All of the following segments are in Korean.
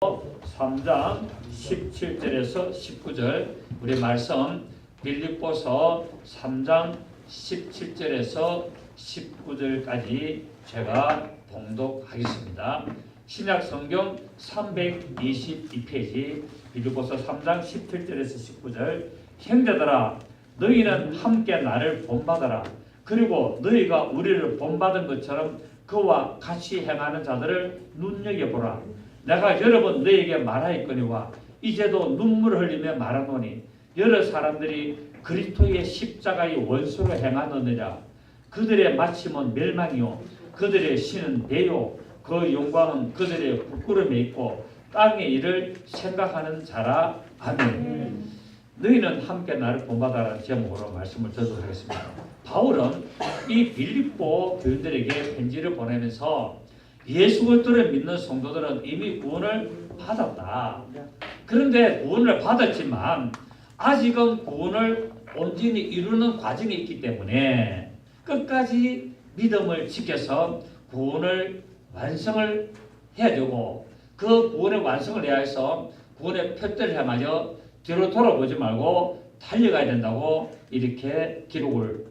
3장 17절에서 19절 우리 말씀 빌립보서 3장 17절에서 19절까지 제가 봉독하겠습니다. 신약 성경 322페이지 빌립보서 3장 17절에서 19절 형제들아 너희는 함께 나를 본받아라. 그리고 너희가 우리를 본받은 것처럼 그와 같이 행하는 자들을 눈여겨보라. 내가 여러 번 너에게 말하였거니와 이제도 눈물을 흘리며 말하노니 여러 사람들이 그리스도의 십자가의 원수로 행하느니라. 그들의 마침은 멸망이요 그들의 신은 배요 그 영광은 그들의 부끄러움에 있고 땅의 일을 생각하는 자라. 아멘. 너희는 함께 나를 본받아라는 제목으로 말씀을 드리도록 하겠습니다. 바울은 이 빌립보 교인들에게 편지를 보내면서 예수 그리스도를 믿는 성도들은 이미 구원을 받았다. 그런데 구원을 받았지만 아직은 구원을 온전히 이루는 과정이 있기 때문에 끝까지 믿음을 지켜서 구원을 완성을 해야 되고 그 구원의 완성을 해야 해서 구원의 표대를 향하여 뒤로 돌아보지 말고 달려가야 된다고 이렇게 기록을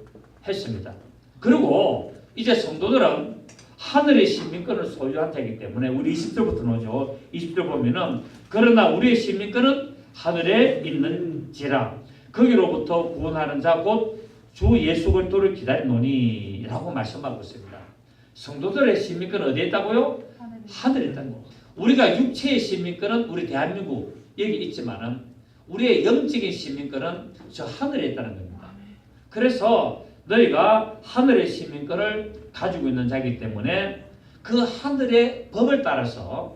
했습니다. 그리고 이제 성도들은 하늘의 시민권을 소유한 자이기 때문에 우리 20절부터 나오죠. 20절 보면은 그러나 우리의 시민권은 하늘에 있는지라 거기로부터 구원하는 자 곧 주 예수 그리스도를 기다리노니 라고 말씀하고 있습니다. 성도들의 시민권은 어디에 있다고요? 하늘에 있다는 거. 우리가 육체의 시민권은 우리 대한민국 여기 있지만은 우리의 영적인 시민권은 저 하늘에 있다는 겁니다. 그래서 너희가 하늘의 시민권을 가지고 있는 자이기 때문에 그 하늘의 법을 따라서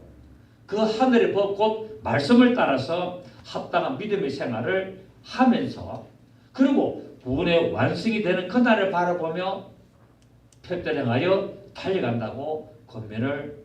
그 하늘의 법 곧 말씀을 따라서 합당한 믿음의 생활을 하면서 그리고 구원의 완성이 되는 그날을 바라보며 표대를 향하여 달려간다고 권면을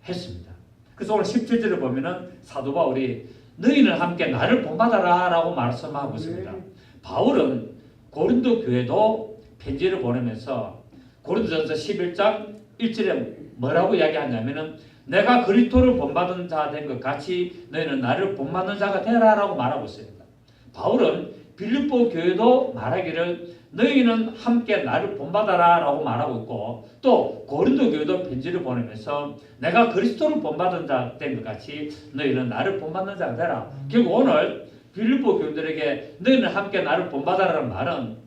했습니다. 그래서 오늘 17절을 보면은 사도 바울이 너희는 함께 나를 본받아라 라고 말씀하고 있습니다. 바울은 고린도 교회도 편지를 보내면서 고린도전서 11장 1절에 뭐라고 이야기하냐면은 내가 그리스도를 본받은 자 된 것 같이 너희는 나를 본받는 자가 되라 라고 말하고 있습니다. 바울은 빌립보 교회도 말하기를 너희는 함께 나를 본받아라 라고 말하고 있고 또 고린도 교회도 편지를 보내면서 내가 그리스도를 본받은 자 된 것 같이 너희는 나를 본받는 자가 되라. 결국 오늘 빌립보 교인들에게 너희는 함께 나를 본받아라는 말은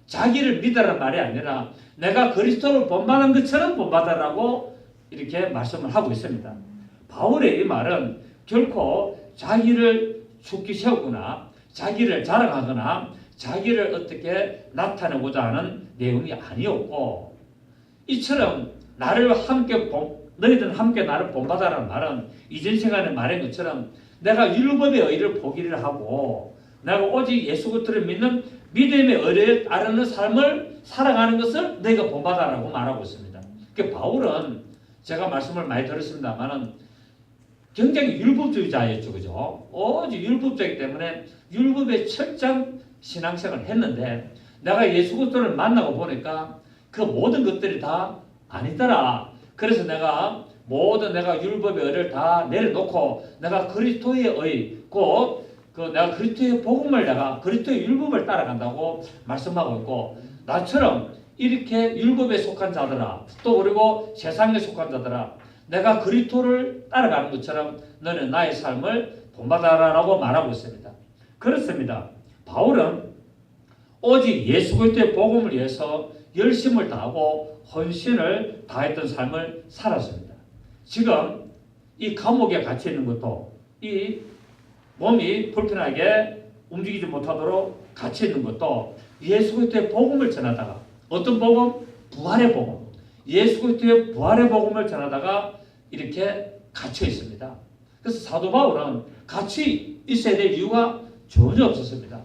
자기를 믿으라는 말이 아니라 내가 그리스도를 본받은 것처럼 본받아라고 이렇게 말씀을 하고 있습니다. 바울의 이 말은 결코 자기를 죽기 세우거나 자기를 자랑하거나 자기를 어떻게 나타내고자 하는 내용이 아니었고 이처럼 너희들은 함께 나를 본받아라는 말은 이전 시간에 말한 것처럼 내가 율법의 의를 포기를 하고 내가 오직 예수 그리스도를 믿는 믿음의 의를 따르는 삶을 살아가는 것을 너희가 본받아라고 말하고 있습니다. 그러니까 바울은 제가 말씀을 많이 들었습니다만은 굉장히 율법주의자였죠. 그죠? 오직 율법자이기 때문에 율법의 철저한 신앙생활을 했는데 내가 예수 그리스도를 만나고 보니까 그 모든 것들이 다 아니더라. 그래서 내가 율법의 의를 다 내려놓고 내가 그리스도의 의 내가 그리스도의 복음을 내가 그리스도의 율법을 따라간다고 말씀하고 있고 나처럼 이렇게 율법에 속한 자들아 또 그리고 세상에 속한 자들아 내가 그리스도를 따라가는 것처럼 너는 나의 삶을 본받아라라고 말하고 있습니다. 그렇습니다. 바울은 오직 예수 그리스도의 복음을 위해서 열심을 다하고 헌신을 다했던 삶을 살았습니다. 지금 이 감옥에 갇혀 있는 것도 이 몸이 불편하게 움직이지 못하도록 갇혀 있는 것도 예수 그리스도의 복음을 전하다가 어떤 복음? 부활의 복음. 예수 그리스도의 부활의 복음을 전하다가 이렇게 갇혀 있습니다. 그래서 사도 바울은 같이 있어야 될 이유가 전혀 없었습니다.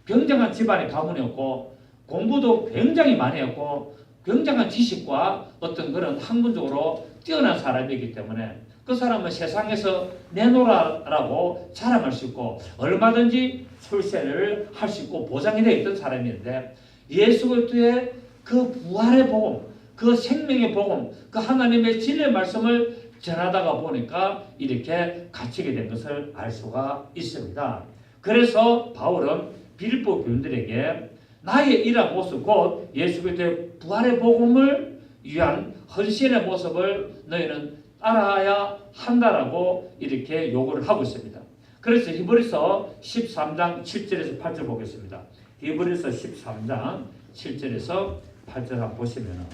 굉장한 집안의 가문이었고 공부도 굉장히 많이 했고 굉장한 지식과 어떤 그런 학문적으로 뛰어난 사람이기 때문에 그 사람은 세상에서 내놓으라고 자랑할 수 있고 얼마든지 출세를 할 수 있고 보장이 되어 있던 사람인데 예수 그리스도의 그 부활의 복음, 그 생명의 복음, 그 하나님의 진리의 말씀을 전하다가 보니까 이렇게 갇히게 된 것을 알 수가 있습니다. 그래서 바울은 빌립보 교인들에게 나의 일한 모습 곧 예수 그리스도의 부활의 복음을 위한 헌신의 모습을 너희는 따라야 한다라고 이렇게 요구를 하고 있습니다. 그래서 히브리서 13장 7절에서 8절 보겠습니다. 히브리서 13장 7절에서 8절 한번 보시면은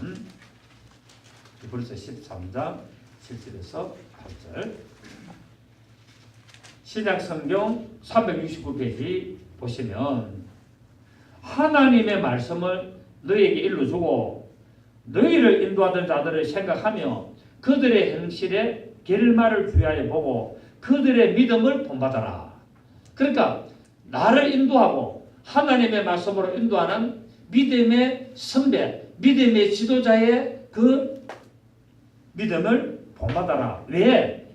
히브리서 13장 7절에서 8절 신약성경 369페이지 보시면 하나님의 말씀을 너희에게 일러주고 너희를 인도하던 자들을 생각하며 그들의 행실에 결말을 주의하여 보고 그들의 믿음을 본받아라. 그러니까 나를 인도하고 하나님의 말씀으로 인도하는 믿음의 선배, 믿음의 지도자의 그 믿음을 본받아라. 왜?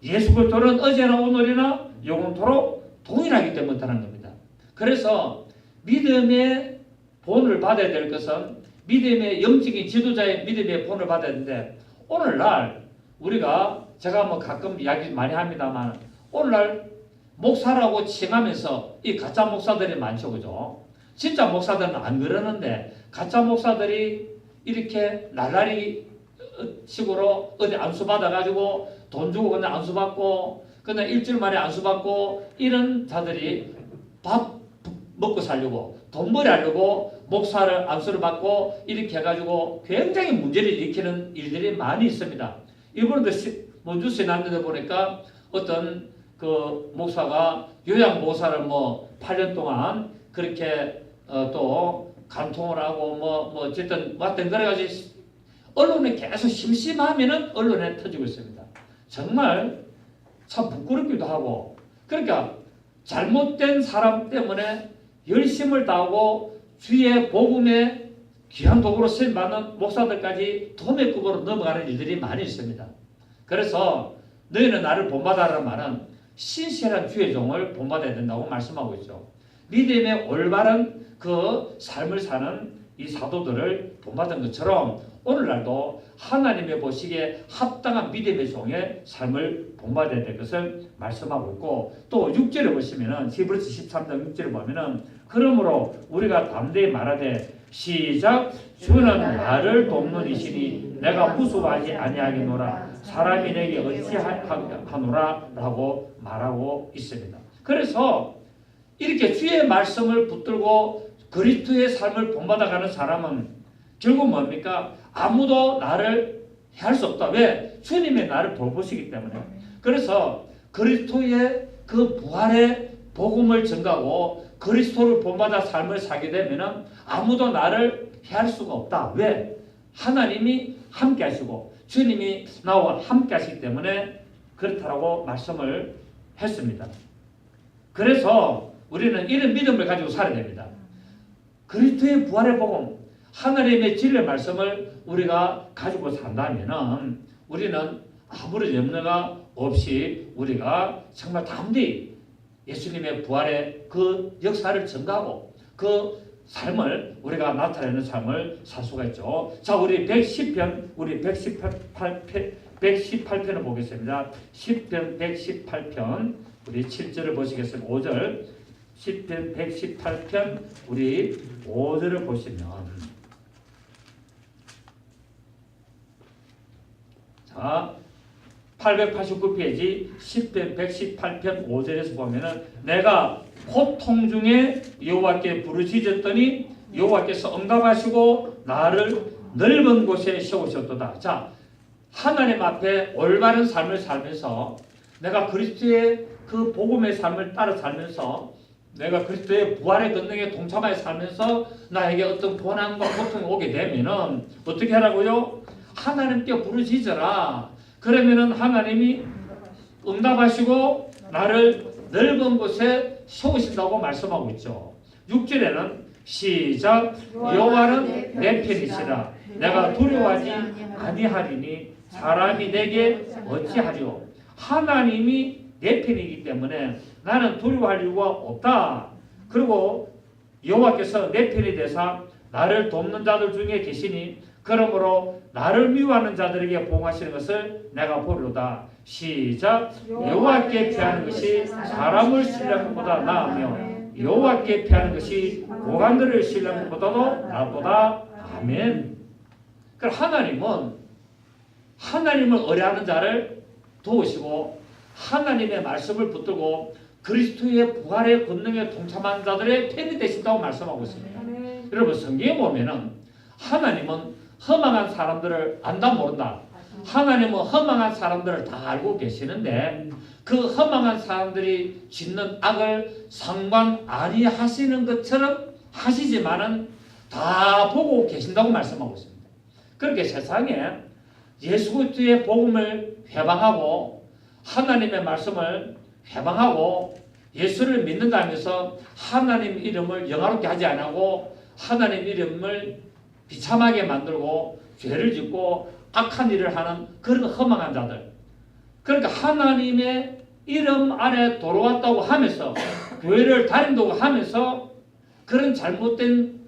예수 그리스도는 어제나 오늘이나 영원토록 동일하기 때문이라는 겁니다. 그래서 믿음의 본을 받아야 될 것은 믿음의 영적인 지도자의 믿음의 본을 받아야 되는데 오늘날 우리가 제가 뭐 가끔 이야기 많이 합니다만 오늘날 목사라고 칭하면서 이 가짜 목사들이 많죠. 그죠? 진짜 목사들은 안 그러는데 가짜 목사들이 이렇게 날라리 식으로 어디 안수 받아가지고 돈 주고 그냥 안수 받고 그냥 일주일 만에 안수 받고 이런 자들이 밥 먹고 살려고 돈 벌이하려고 목사를 안수를 받고 이렇게 해가지고 굉장히 문제를 일으키는 일들이 많이 있습니다. 이번에도 뉴스에 났는데 보니까 어떤 그 목사가 요양보호사를 뭐 8년 동안 그렇게 또 간통을 하고 뭐 어쨌든 왔던 그래가지고 언론에 계속 심심하면은 언론에 터지고 있습니다. 정말 참 부끄럽기도 하고 그러니까 잘못된 사람 때문에 열심을 다하고 주의 복음의 귀한 도구로 쓰임받는 목사들까지 도매급으로 넘어가는 일들이 많이 있습니다. 그래서 너희는 나를 본받아라는 말은 신실한 주의 종을 본받아야 된다고 말씀하고 있죠. 믿음의 올바른 그 삶을 사는 이 사도들을 본받은 것처럼 오늘날도 하나님의 보시기에 합당한 믿음의 종의 삶을 본받아야 될 것을 말씀하고 있고 또 6절에 보시면은 히브리서 13장 6절에 보면은 그러므로 우리가 담대히 말하되 시작 주는 나를 돕는 이시니 내가 무수하지 아니하겠노라 사람이 내게 어찌하노라 라고 말하고 있습니다. 그래서 이렇게 주의 말씀을 붙들고 그리스도의 삶을 본받아가는 사람은 결국 뭡니까? 아무도 나를 할 수 없다. 왜? 주님이 나를 돌보시기 때문에. 그래서 그리스도의 그 부활의 복음을 전가하고 그리스도를 본받아 삶을 살게 되면 아무도 나를 해할 수가 없다. 왜? 하나님이 함께 하시고 주님이 나와 함께 하시기 때문에 그렇다라고 말씀을 했습니다. 그래서 우리는 이런 믿음을 가지고 살아야 됩니다. 그리스도의 부활의 복음, 하나님의 진리의 말씀을 우리가 가지고 산다면 우리는 아무런 염려가 없이 우리가 정말 담대히 예수님의 부활의 그 역사를 전가하고 그 삶을 우리가 나타내는 삶을 살 수가 있죠. 자, 우리 110편, 우리 118편을 보겠습니다. 10편 118편 우리 7절을 보시겠습니다. 5절 10편 118편 우리 5절을 보시면 자 889페이지 10편 118편 5절에서 보면은 내가 고통 중에 여호와께 부르짖었더니 여호와께서 응답하시고 나를 넓은 곳에 세우셨도다. 자, 하나님 앞에 올바른 삶을 살면서 내가 그리스도의 그 복음의 삶을 따라 살면서 내가 그리스도의 부활의 권능에 동참하여 살면서 나에게 어떤 고난과 고통이 오게 되면은 어떻게 하라고요? 하나님께 부르짖어라. 그러면은 하나님이 응답하시고 나를 넓은 곳에 세우신다고 말씀하고 있죠. 6절에는 시작 여호와는 내 편이시라 내가 두려워하지 아니하리니 사람이 내게 어찌하리요. 하나님이 내 편이기 때문에 나는 두려워할 이유가 없다. 그리고 여호와께서 내 편이 되사 나를 돕는 자들 중에 계시니 그러므로 나를 미워하는 자들에게 보응하시는 것을 내가 보리로다. 시작. 여호와께 피하는 것이 사람을 신뢰하는 것보다 나으며 여호와께 피하는 것이 고관들을 신뢰하는 것보다도 나보다. 아멘. 그럼 하나님을 의뢰하는 자를 도우시고 하나님의 말씀을 붙들고 그리스도의 부활의 권능에 동참하는 자들의 편이 되신다고 말씀하고 있습니다. 여러분 성경에 보면은 하나님은 허망한 사람들을 안다 모른다. 하나님은 허망한 사람들을 다 알고 계시는데 그 허망한 사람들이 짓는 악을 상관 아니하시는 것처럼 하시지만은 다 보고 계신다고 말씀하고 있습니다. 그렇게 세상에 예수 그리스도의 복음을 회방하고 하나님의 말씀을 회방하고 예수를 믿는다면서 하나님 이름을 영화롭게 하지 않고 하나님 이름을 비참하게 만들고 죄를 짓고 악한 일을 하는 그런 허망한 자들. 그러니까 하나님의 이름 안에 돌아왔다고 하면서 교회를 다닌다고 하면서 그런 잘못된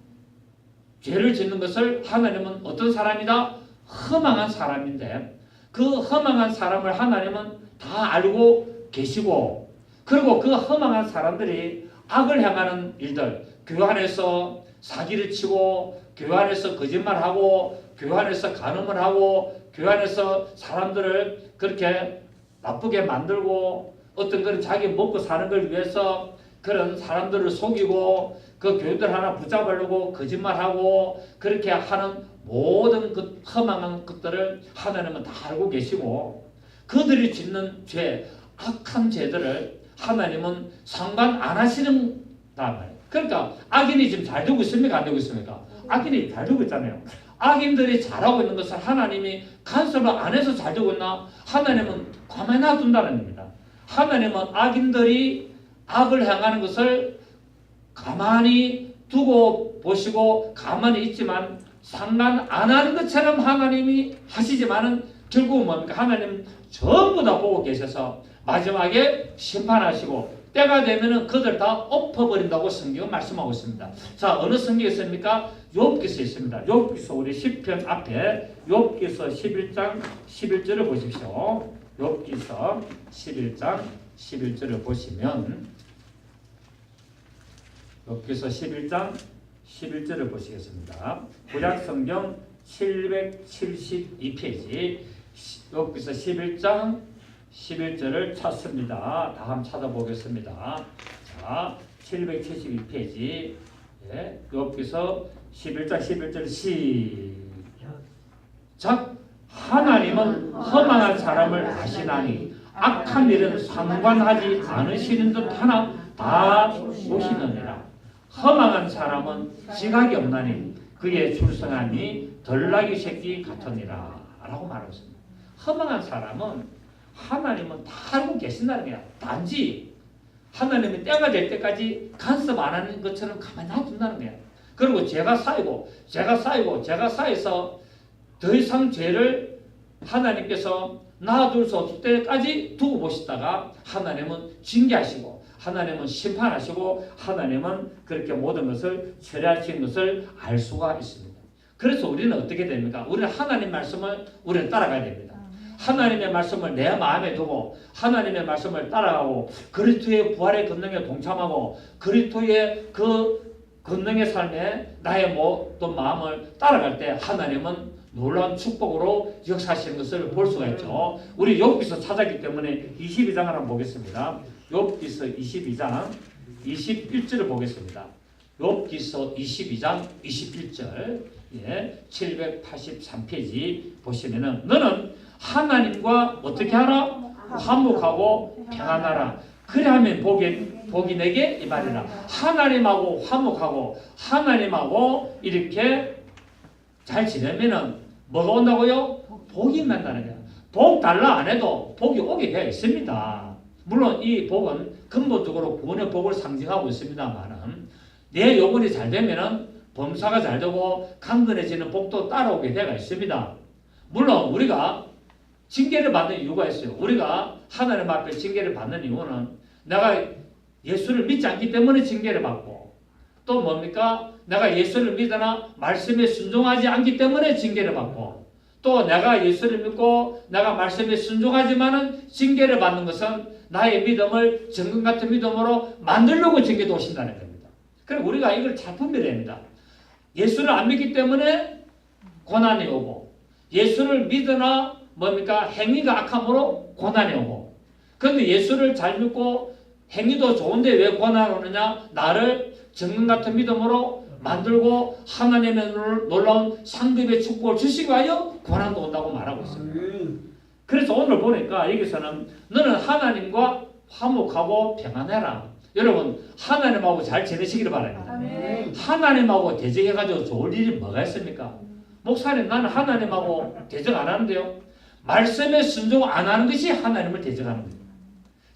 죄를 짓는 것을 하나님은 어떤 사람이다? 허망한 사람인데 그 허망한 사람을 하나님은 다 알고 계시고 그리고 그 허망한 사람들이 악을 행하는 일들 교회 안에서 사기를 치고 교회 안에서 거짓말하고 교회 안에서 간음을 하고 교회 안에서 사람들을 그렇게 나쁘게 만들고 어떤 그런 자기 먹고 사는 걸 위해서 그런 사람들을 속이고 그 교회들 하나 붙잡으려고 거짓말하고 그렇게 하는 모든 그 허망한 것들을 하나님은 다 알고 계시고 그들이 짓는 죄, 악한 죄들을 하나님은 상관 안 하시는 말이에요. 그러니까 악인이 지금 잘 되고 있습니까? 안 되고 있습니까? 악인이 잘 되고 있잖아요. 악인들이 잘하고 있는 것을 하나님이 간섭을 안 해서 잘 되고 있나? 하나님은 가만히 놔둔다는 겁니다. 하나님은 악인들이 악을 행하는 것을 가만히 두고 보시고 가만히 있지만 상관 안 하는 것처럼 하나님이 하시지만은 결국은 뭡니까? 하나님 전부 다 보고 계셔서 마지막에 심판하시고 때가 되면은 그들 다 엎어버린다고 성경은 말씀하고 있습니다. 자, 어느 성경에 있습니까? 욥기서에 있습니다. 욥기서 우리 시편 앞에 욥기서 11장 11절을 보십시오. 욥기서 11장 11절을 보시면 욥기서 11장 11절을 보시겠습니다. 구약성경 772페이지 욥기서 11장 11절을 찾습니다. 다 한번 찾아보겠습니다. 자, 772페이지 예, 욥기서 11장 11절 시작. 하나님은 허망한 사람을 아시나니 악한 일은 상관하지 않으시는 듯 하나 다 보시느니라. 허망한 사람은 지각이 없나니 그의 출생함이 덜나귀 새끼 같으니라 라고 말하고 있습니다. 허망한 사람은 하나님은 다 알고 계신다는 거야. 단지 하나님이 때가 될 때까지 간섭 안 하는 것처럼 가만히 놔둔다는 거야. 그리고 죄가 쌓이고 쌓여서 더 이상 죄를 하나님께서 놔둘 수 없을 때까지 두고 보시다가 하나님은 징계하시고 하나님은 심판하시고 하나님은 그렇게 모든 것을 처리하시는 것을 알 수가 있습니다. 그래서 우리는 어떻게 됩니까? 우리는 하나님 말씀을 우리는 따라가야 됩니다. 하나님의 말씀을 내 마음에 두고 하나님의 말씀을 따라가고 그리스도의 부활의 권능에 동참하고 그리스도의 그 권능의 삶에 나의 모든 마음을 따라갈 때 하나님은 놀라운 축복으로 역사하시는 것을 볼 수가 있죠. 우리 욥기서 찾았기 때문에 22장을 한번 보겠습니다. 욥기서 22장 21절을 보겠습니다. 욥기서 22장 21절 예, 783페이지 보시면은 너는 하나님과 어떻게 하라? 화목하고 평안하라. 그래야면 복이 내게 이 말이라. 하나님하고 화목하고 하나님하고 이렇게 잘 지내면은 뭐가 온다고요? 복이 임한다는 거야. 복 달라 안 해도 복이 오게 되어 있습니다. 물론 이 복은 근본적으로 구원의 복을 상징하고 있습니다만은 내 영혼이 잘 되면은 범사가 잘 되고 강건해지는 복도 따라오게 되어 있습니다. 물론 우리가 징계를 받는 이유가 있어요. 우리가 하나님 앞에 징계를 받는 이유는 내가 예수를 믿지 않기 때문에 징계를 받고 또 뭡니까? 내가 예수를 믿으나 말씀에 순종하지 않기 때문에 징계를 받고, 또 내가 예수를 믿고 내가 말씀에 순종하지만은 징계를 받는 것은 나의 믿음을 정금 같은 믿음으로 만들려고 징계도 오신다는 겁니다. 그럼 우리가 이걸 잘 분별해야 합니다. 예수를 안 믿기 때문에 고난이 오고, 예수를 믿으나 뭡니까? 행위가 악함으로 고난이 오고, 그런데 예수를 잘 믿고 행위도 좋은데 왜 고난이 오느냐? 나를 정금 같은 믿음으로 만들고 하나님의 놀라운 상급의 축복을 주시기 위하여 고난도 온다고 말하고 있습니다. 그래서 오늘 보니까 여기서는 너는 하나님과 화목하고 평안해라. 여러분, 하나님하고 잘 지내시기를 바랍니다. 아멘. 하나님하고 대적해가지고 좋을 일이 뭐가 있습니까? 목사님, 나는 하나님하고 대적 안 하는데요. 말씀에 순종 안 하는 것이 하나님을 대적하는 겁니다.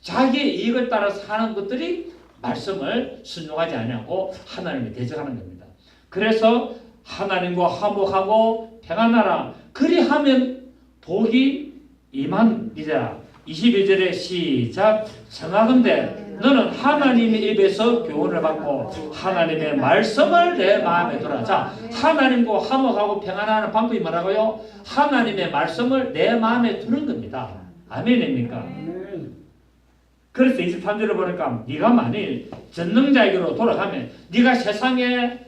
자기의 이익을 따라서 하는 것들이 말씀을 순종하지 아니하고 하나님을 대적하는 겁니다. 그래서 하나님과 화목하고 평안하라. 그리하면 복이 임하니라. 22절에 시작. 청하건대 너는 하나님의 입에서 교훈을 받고 하나님의 말씀을 내 마음에 두라. 자, 하나님과 화목하고 평안하는 방법이 뭐라고요? 하나님의 말씀을 내 마음에 두는 겁니다. 아멘입니까? 그래서 23절을 보니까 네가 만일 전능자에게로 돌아가면, 네가 세상에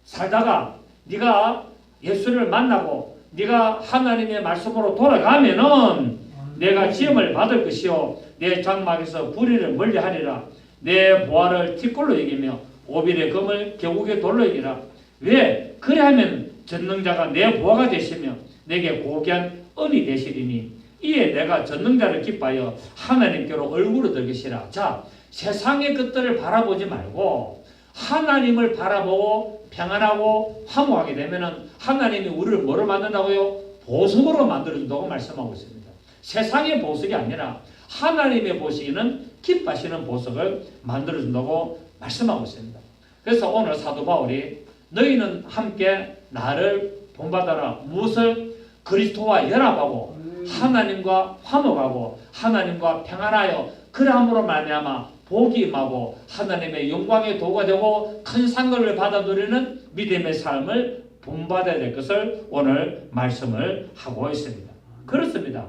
살다가 네가 예수를 만나고 네가 하나님의 말씀으로 돌아가면은 내가 지음을 받을 것이요 내 장막에서 불의를 멀리하리라. 내 보화를 티끌로 여기며 오빌의 금을 계곡의 돌로 여기라. 왜? 그래하면 전능자가 내 보화가 되시며 내게 고귀한 은이 되시리니 이에 내가 전능자를 기뻐하여 하나님께로 얼굴을 들 것이라. 자, 세상의 것들을 바라보지 말고 하나님을 바라보고 평안하고 화목하게 되면은 하나님이 우리를 뭐로 만든다고요? 보석으로 만들어준다고 말씀하고 있습니다. 세상의 보석이 아니라 하나님의 보시기는 기뻐하시는 보석을 만들어준다고 말씀하고 있습니다. 그래서 오늘 사도 바울이 너희는 함께 나를 본받아라. 무엇을? 그리스도와 연합하고 하나님과 화목하고 하나님과 평안하여 그러함으로 말미암아 복이 임하고 하나님의 영광의 도가 되고 큰 상급을 받아 누리는 믿음의 삶을 본받아야 될 것을 오늘 말씀을 하고 있습니다. 그렇습니다.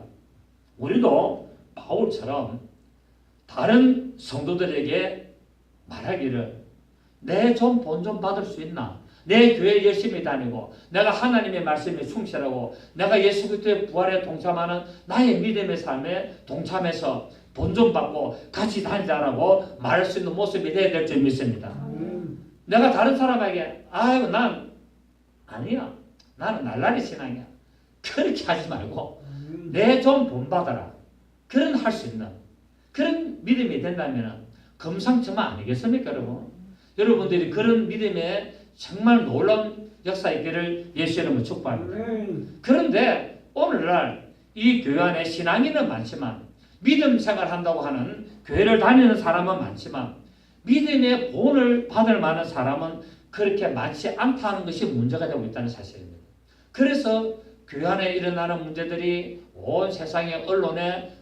우리도 바울처럼 다른 성도들에게 말하기를 내 좀 본 좀 받을 수 있나? 내 교회 열심히 다니고 내가 하나님의 말씀에 충실하고 내가 예수 그리스도의 부활에 동참하는 나의 믿음의 삶에 동참해서 본 좀 받고 같이 다니자라고 말할 수 있는 모습이 되어야 될 줄 믿습니다. 내가 다른 사람에게 아유 난 아니야. 나는 날라리 신앙이야. 그렇게 하지 말고 내 좀 본받아라. 그런 할 수 있는 그런 믿음이 된다면 금상첨화 아니겠습니까 여러분? 여러분들이 그런 믿음에 정말 놀라운 역사 있기를 예수 이름으로 축복합니다. 그런데 오늘날 이 교회 안에 신앙인은 많지만 믿음 생활한다고 하는 교회를 다니는 사람은 많지만 믿음의 본을 받을 만한 사람은 그렇게 많지 않다는 것이 문제가 되고 있다는 사실입니다. 그래서 교회 안에 일어나는 문제들이 온 세상의 언론에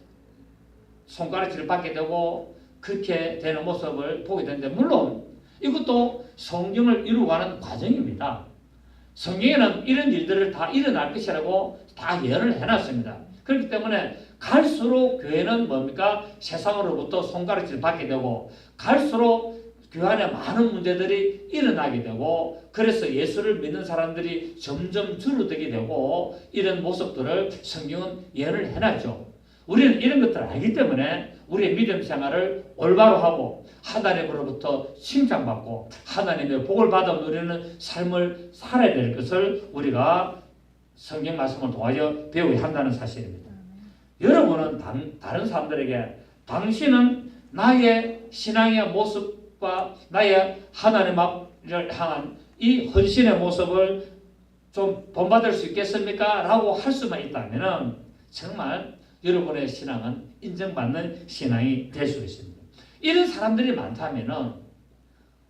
손가락질을 받게 되고 그렇게 되는 모습을 보게 되는데 물론 이것도 성경을 이루어가는 과정입니다. 성경에는 이런 일들을 다 일어날 것이라고 다 예언을 해놨습니다. 그렇기 때문에 갈수록 교회는 뭡니까? 세상으로부터 손가락질 받게 되고 갈수록 교회 안에 많은 문제들이 일어나게 되고 그래서 예수를 믿는 사람들이 점점 줄어들게 되고 이런 모습들을 성경은 예언을 해놨죠. 우리는 이런 것들을 알기 때문에 우리의 믿음 생활을 올바로 하고 하나님으로부터 칭찬받고 하나님의 복을 받아 누리는 삶을 살아야 될 것을 우리가 성경 말씀을 통하여 배우게 한다는 사실입니다. 여러분은 다른 사람들에게 당신은 나의 신앙의 모습과 나의 하나님을 향한 이 헌신의 모습을 좀 본받을 수 있겠습니까? 라고 할 수만 있다면 정말 여러분의 신앙은 인정받는 신앙이 될 수 있습니다. 이런 사람들이 많다면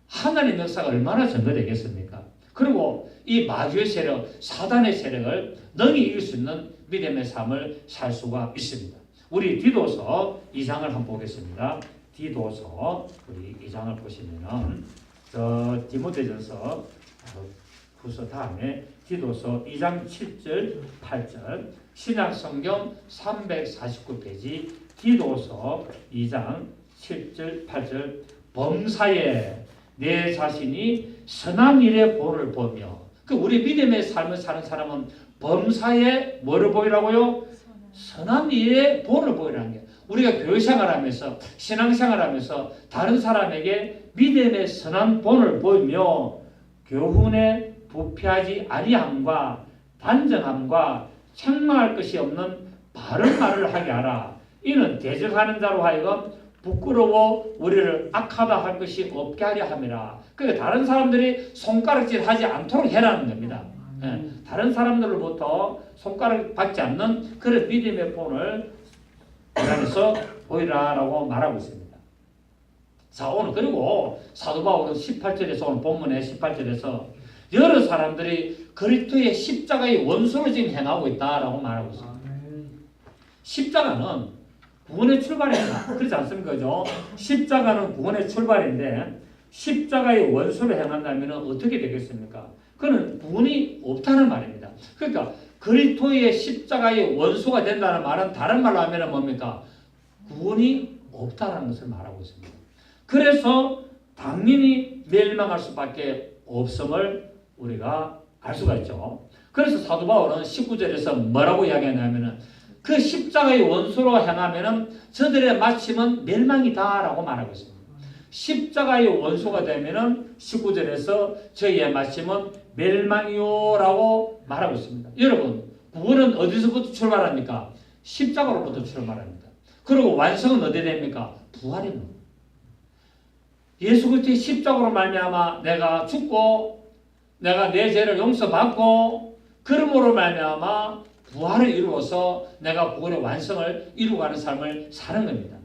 하나님의 역사가 얼마나 전도되겠습니까? 그리고 이 마귀의 세력, 사단의 세력을 능히 이길 수 있는 믿음의 삶을 살 수가 있습니다. 우리 디도서 2장을 한번 보겠습니다. 디도서 우리 2장을 보시면은 디모데전서 후서 다음에 디도서 2장 7절 8절 신약성경 349페이지 디도서 2장 7절 8절 범사에 내 자신이 선한 일의 본을 보며 그 우리 믿음의 삶을 사는 사람은 범사에 뭐를 보이라고요? 선한 일의 본을 보이라는 게 우리가 교회 생활하면서 신앙생활하면서 다른 사람에게 믿음의 선한 본을 보이며 교훈에 부패하지 아니함과 단정함과 책망할 것이 없는 바른 말을 하게 하라. 이는 대적하는 자로 하여금 부끄러워 우리를 악하다 할 것이 없게 하려 함이라. 그러니까 다른 사람들이 손가락질 하지 않도록 해라는 겁니다. 다른 사람들로부터 손가락 받지 않는 그런 믿음의 본을 안에서 보이라라고 말하고 있습니다. 자, 오늘 그리고 사도 바울은 18절에서 오늘 본문의 18절에서 여러 사람들이 그리스도의 십자가의 원수로 지금 행하고 있다라고 말하고 있습니다. 십자가는 구원의 출발입니다. 그렇지 않습니까? 그죠? 십자가는 구원의 출발인데 십자가의 원수로 행한다면 어떻게 되겠습니까? 그는 구원이 없다는 말입니다. 그러니까 그리스도의 십자가의 원수가 된다는 말은 다른 말로 하면 뭡니까? 구원이 없다는 것을 말하고 있습니다. 그래서 당연히 멸망할 수밖에 없음을 우리가 알 수가 있죠. 그래서 사도 바울은 19절에서 뭐라고 이야기하냐면은 그 십자가의 원수로 행하면은 저들의 마침은 멸망이다라고 말하고 있습니다. 십자가의 원수가 되면은 19절에서 저희의 마침은 멸망이요라고 말하고 있습니다. 여러분, 구원은 어디서부터 출발합니까? 십자가로부터 출발합니다. 그리고 완성은 어디 됩니까? 부활입니다. 예수 그리스도의 십자가로 말미암아 내가 죽고 내가 내 죄를 용서받고 그러므로 말미암아 부활을 이루어서 내가 구원의 완성을 이루어가는 삶을 사는 겁니다.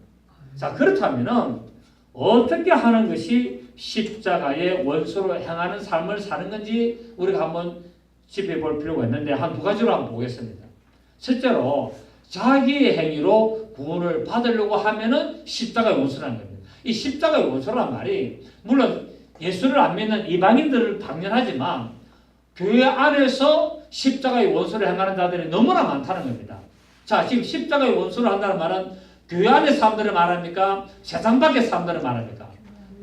자, 그렇다면은 어떻게 하는 것이 십자가의 원수로 행하는 삶을 사는 건지 우리가 한번 짚어볼 필요가 있는데 한 두 가지로 한번 보겠습니다. 첫째로 자기의 행위로 구원을 받으려고 하면은 십자가의 원수라는 겁니다. 이 십자가의 원수라는 말이 물론 예수를 안 믿는 이방인들은 당연하지만 교회 안에서 십자가의 원수를 행하는 자들이 너무나 많다는 겁니다. 자, 지금 십자가의 원수를 한다는 말은 교회 안의 사람들을 말합니까? 세상 밖의 사람들을 말합니까?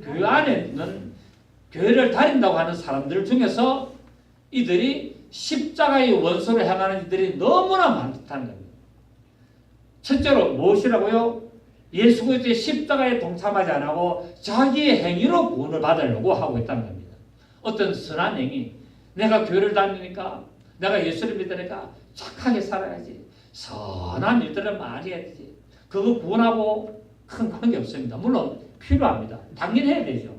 교회 안에는 교회를 다닌다고 하는 사람들 중에서 이들이 십자가의 원수를 행하는 이들이 너무나 많다는 겁니다. 첫째로 무엇이라고요? 예수 그리스도의 십자가에 동참하지 않고 자기의 행위로 구원을 받으려고 하고 있다는 겁니다. 어떤 선한 행위, 내가 교회를 다니니까, 내가 예수를 믿으니까 착하게 살아야지, 선한 일들을 많이 해야지. 그거 구원하고 큰 관계 없습니다. 물론 필요합니다. 당연히 해야 되죠.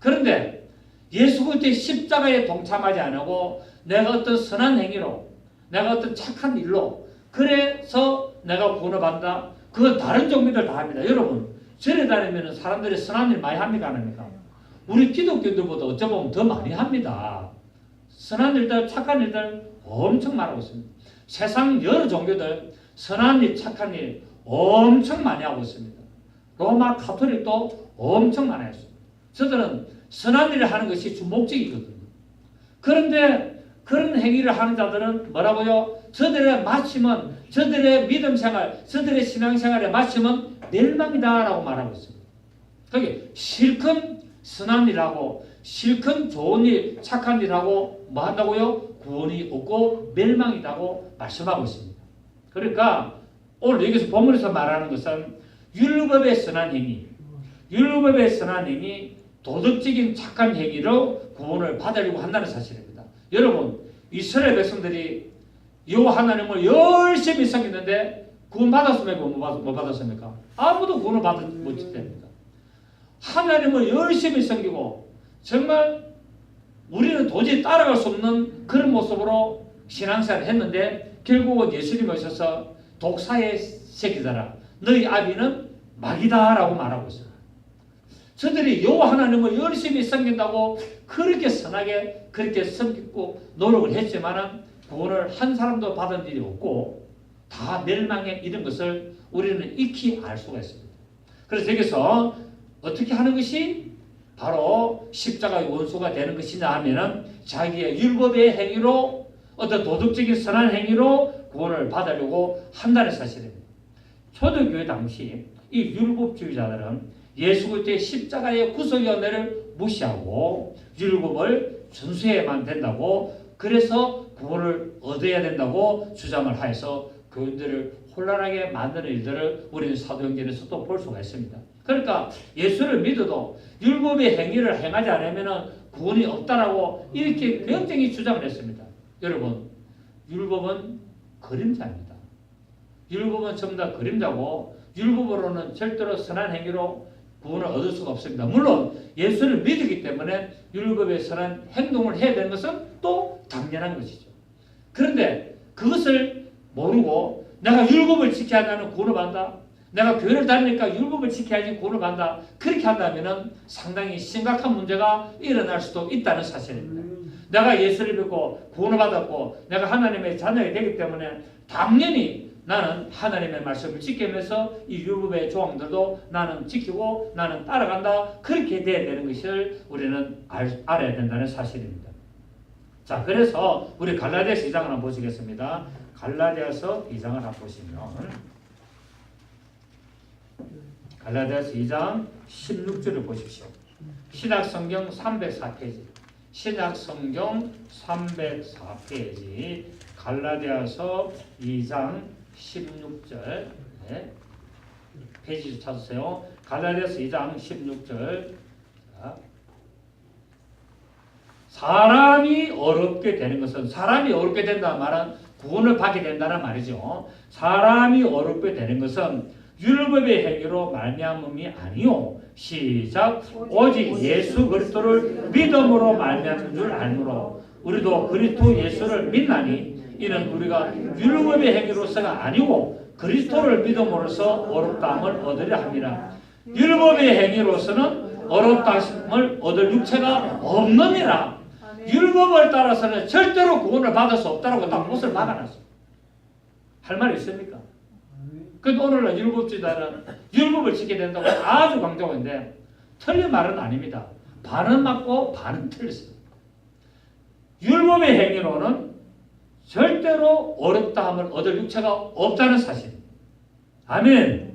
그런데 예수 그리스도의 십자가에 동참하지 않고 내가 어떤 선한 행위로, 내가 어떤 착한 일로 그래서 내가 구원을 받는다. 그건 다른 종교들 다 합니다. 여러분, 절에 다니면 사람들이 선한 일 많이 합니까? 안 합니까? 우리 기독교들보다 어쩌면 더 많이 합니다. 선한 일들, 착한 일들 엄청 말하고 있습니다. 세상 여러 종교들 선한 일, 착한 일 엄청 많이 하고 있습니다. 로마 가톨릭도 엄청 많이 했습니다. 저들은 선한 일을 하는 것이 주 목적이거든요. 그런데 그런 행위를 하는 자들은 뭐라고요? 저들의 마침은, 저들의 믿음 생활, 저들의 신앙 생활의 마침은 멸망이다라고 말하고 있습니다. 그게 실컷 선한 일하고 실컷 좋은 일, 착한 일하고 뭐 한다고요? 구원이 없고 멸망이라고 말씀하고 있습니다. 그러니까 오늘 여기서 본문에서 말하는 것은 율법의 선한 행위, 율법의 선한 행위, 도덕적인 착한 행위로 구원을 받으려고 한다는 사실입니다. 여러분, 이스라엘 백성들이 여호와 하나님을 열심히 섬겼는데 구원 받았습니까? 못 받았습니까? 아무도 구원을 못했답니다. 하나님을 열심히 섬기고 정말 우리는 도저히 따라갈 수 없는 그런 모습으로 신앙생활을 했는데 결국은 예수님이 오셔서 독사의 새끼들아, 너희 아비는 마귀다라고 말하고 있어요. 저들이 여호와 하나님을 열심히 섬긴다고 그렇게 선하게 그렇게 섬기고 노력을 했지만은 구원을 한 사람도 받은 일이 없고 다 멸망에 이른 것을 우리는 익히 알 수가 있습니다. 그래서 여기서 어떻게 하는 것이 바로 십자가의 원수가 되는 것이냐 하면은 자기의 율법의 행위로 어떤 도덕적인 선한 행위로 구원을 받으려고 한다는 사실입니다. 초대교회 당시 이 율법주의자들은 예수 그리스도의 십자가의 구속의 은혜를 무시하고 율법을 준수해야만 된다고, 그래서 구원을 얻어야 된다고 주장을 하여서 교인들을 혼란하게 만드는 일들을 우리는 사도행전에서도 볼 수가 있습니다. 그러니까 예수를 믿어도 율법의 행위를 행하지 않으면 구원이 없다라고 이렇게 굉장히 주장을 했습니다. 여러분, 율법은 그림자입니다. 율법은 전부 다 그림자고 율법으로는 절대로 선한 행위로 구원을 얻을 수가 없습니다. 물론 예수를 믿기 때문에 율법의 선한 행동을 해야 되는 것은 또 당연한 것이죠. 그런데 그것을 모르고 내가 율법을 지켜야 한다는 구원을 받는다, 내가 교회를 다니니까 율법을 지켜야지 구원을 받는다, 그렇게 한다면 상당히 심각한 문제가 일어날 수도 있다는 사실입니다. 내가 예수를 믿고 구원을 받았고 내가 하나님의 자녀가 되기 때문에 당연히 나는 하나님의 말씀을 지키면서 이 율법의 조항들도 나는 지키고 나는 따라간다, 그렇게 돼야 되는 것을 우리는 알아야 된다는 사실입니다. 자, 그래서 우리 갈라디아서 2장을 한번 보시겠습니다. 갈라디아서 2장을 한번 보시면 갈라디아서 2장 16절을 보십시오. 신약성경 304페이지, 신약성경 304페이지, 갈라디아서 2장 16절, 네. 페이지 찾으세요. 갈라디아서 2장 16절. 자, 사람이 어렵게 되는 것은, 사람이 어렵게 된다는 말은 구원을 받게 된다는 말이죠. 사람이 어렵게 되는 것은 율법의 행위로 말미암음이 아니요, 시작, 오직 예수 그리스도를 믿음으로 말미암은 줄 알므로 우리도 그리스도 예수를 믿나니 이는 우리가 율법의 행위로서가 아니고 그리스도를 믿음으로써 어렵다함을 얻으려 함이라. 율법의 행위로서는 어렵다함을 얻을 육체가 없느니라. 율법을 따라서는 절대로 구원을 받을 수 없다라고 딱 못을 막아놨어. 할 말이 있습니까? 그런데 오늘날 율법주의자는 율법을 지켜야 된다고 아주 강조하는데 틀린 말은 아닙니다. 반은 맞고 반은 틀렸습니다. 율법의 행위로는 절대로 어렵다함을 얻을 육체가 없다는 사실입니다. 아멘.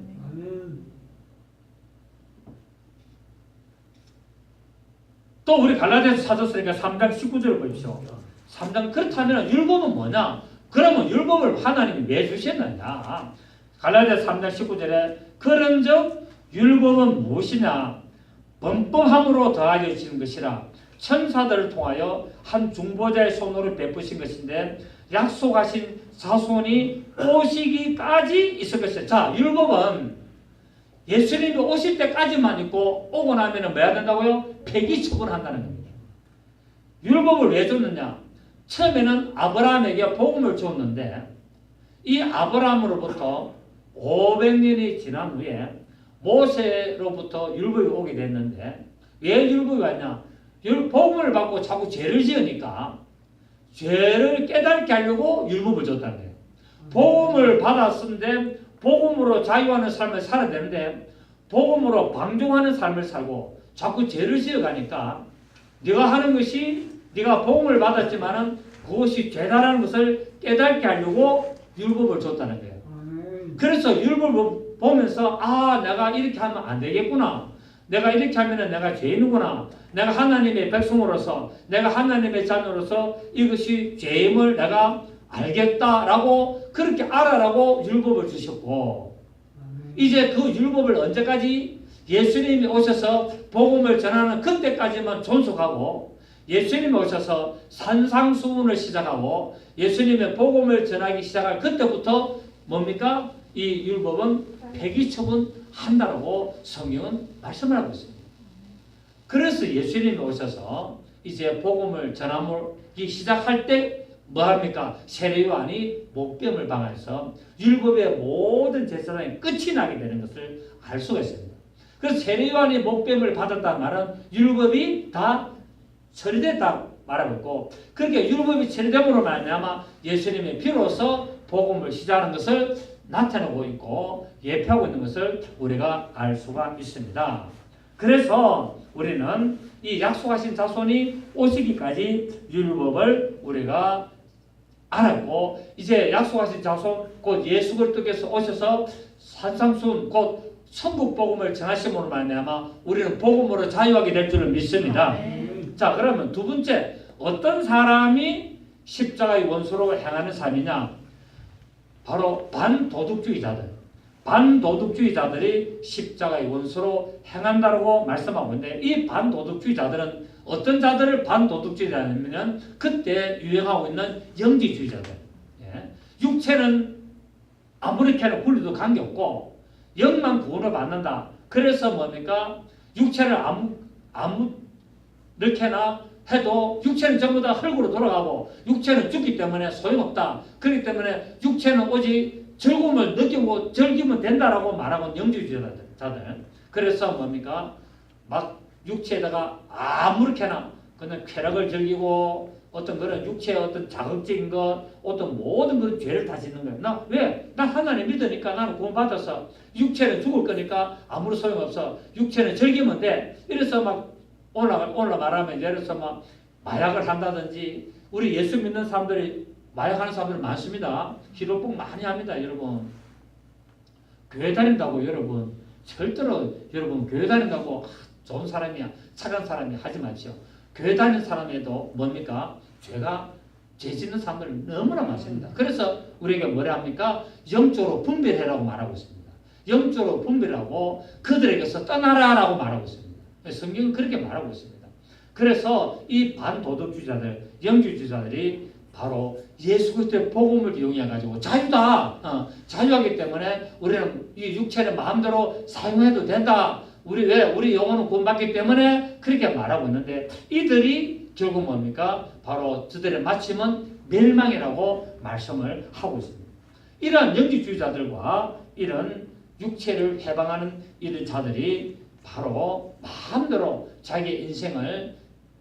또 우리 갈라디아서 찾았으니까 3장 19절을 보십시오. 3장, 그렇다면 율법은 뭐냐? 그러면 율법을 하나님이 왜 주셨느냐? 갈라디아서 3장 19절에 그런즉 율법은 무엇이냐? 범법함으로 더하여지는 것이라 천사들을 통하여 한 중보자의 손으로 베푸신 것인데 약속하신 자손이 오시기까지 있을 것이다. 자, 율법은 예수님이 오실 때까지만 있고 오고 나면 뭐 해야 된다고요? 폐기 처분한다는 겁니다. 율법을 왜 줬느냐? 처음에는 아브라함에게 복음을 줬는데 이 아브라함으로부터 500년이 지난 후에 모세로부터 율법이 오게 됐는데 왜 율법이 왔냐? 복음을 받고 자꾸 죄를 지으니까 죄를 깨닫게 하려고 율법을 줬다는 거예요. 복음을 받았는데 복음으로 자유하는 삶을 살아야 되는데 복음으로 방종하는 삶을 살고 자꾸 죄를 지어가니까 네가 하는 것이, 네가 복음을 받았지만은 그것이 죄다라는 것을 깨닫게 하려고 율법을 줬다는 거예요. 그래서 율법을 보면서 아, 내가 이렇게 하면 안 되겠구나, 내가 이렇게 하면 내가 죄인이구나, 내가 하나님의 백성으로서, 내가 하나님의 자녀로서 이것이 죄임을 내가 알겠다라고, 그렇게 알아라고 율법을 주셨고, 이제 그 율법을 언제까지? 예수님이 오셔서 복음을 전하는 그때까지만 존속하고, 예수님이 오셔서 산상수훈을 시작하고 예수님의 복음을 전하기 시작할 그때부터 뭡니까? 이 율법은 폐기 처분한다고 성경은 말씀을 하고 있습니다. 그래서 예수님이 오셔서 이제 복음을 전하기 시작할 때 뭐합니까? 세례요한이 목뱀을 방해해서 율법의 모든 제사장이 끝이 나게 되는 것을 알 수가 있습니다. 그래서 세례요한이 목뱀을 받았다는 말은 율법이 다 처리됐다 말하고 있고, 그렇게 율법이 처리됨으로 말미암아 예수님이 비로소 복음을 시작하는 것을 나타내고 있고 예표하고 있는 것을 우리가 알 수가 있습니다. 그래서 우리는 이 약속하신 자손이 오시기까지 율법을 우리가 알았고, 이제 약속하신 자손 곧 예수 그리스도께서 오셔서 산상수훈 곧 천국 복음을 전하심으로 말미암아 우리는 복음으로 자유하게 될 줄을 믿습니다. 자, 그러면 두 번째, 어떤 사람이 십자가의 원수로 행하는 삶이냐? 바로 반도덕주의자들. 반도덕주의자들이 십자가의 원수로 행한다고 말씀하고 있는데, 이 반도덕주의자들은 어떤 자들을 반도덕주의자냐면 그때 유행하고 있는 영지주의자들. 예. 육체는 아무렇게나 굴려도 관계없고 영만 구원을 받는다. 그래서 뭡니까? 육체를 아무렇게나 해도 육체는 전부 다 흙으로 돌아가고 육체는 죽기 때문에 소용없다. 그렇기 때문에 육체는 오직 즐거움을 느끼고 즐기면 된다라고 말하고 영지주의자들. 그래서 뭡니까? 막 육체에다가 아무렇게나 그냥 쾌락을 즐기고 어떤 그런 육체의 어떤 자극적인 것, 어떤 모든 그런 죄를 다 짓는 거예요. 나 왜? 나 하나님 믿으니까 나는 구원받아서 육체는 죽을 거니까 아무런 소용없어. 육체는 즐기면 돼. 이래서 막 올라 말하면 예를 들어서 막 마약을 한다든지, 우리 예수 믿는 사람들이 마약하는 사람들 많습니다. 히로뽕 많이 합니다, 여러분. 교회 다닌다고 여러분 절대로 여러분 교회 다닌다고 좋은 사람이야, 착한 사람이 하지 마시오. 교회 다니는 사람에도 뭡니까? 죄 짓는 사람들 너무나 많습니다. 그래서 우리에게 뭐라 합니까? 영적으로 분별해라고 말하고 있습니다. 영적으로 분별하고 그들에게서 떠나라라고 말하고 있습니다. 성경은 그렇게 말하고 있습니다. 그래서 이 반도덕주의자들, 영주주의자들이 바로 예수 그리스도의 복음을 이용해 가지고 자유다. 자유하기 때문에 우리는 이 육체를 마음대로 사용해도 된다. 우리 영혼은 구원받기 때문에 그렇게 말하고 있는데, 이들이 결국 뭡니까? 바로 저들의 마침은 멸망이라고 말씀을 하고 있습니다. 이러한 영지주의자들과 이런 육체를 해방하는 이런 자들이 바로 마음대로 자기의 인생을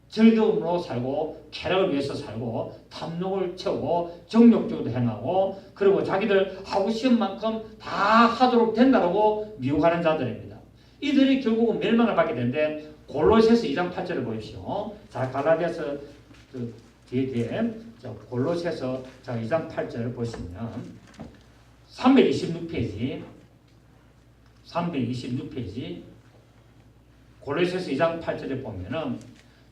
즐거움으로 살고 쾌락을 위해서 살고 탐욕을 채우고 정욕적으로 행하고 그리고 자기들 하고 싶은 만큼 다 하도록 된다고 미혹하는 자들입니다. 이들이 결국은 멸망을 받게 되는데, 골로새서 2장 8절을 보십시오. 자, 갈라디아서 뒤에 골로새서 2장 8절을 보시면 326페이지 골로새서 2장 8절에 보면은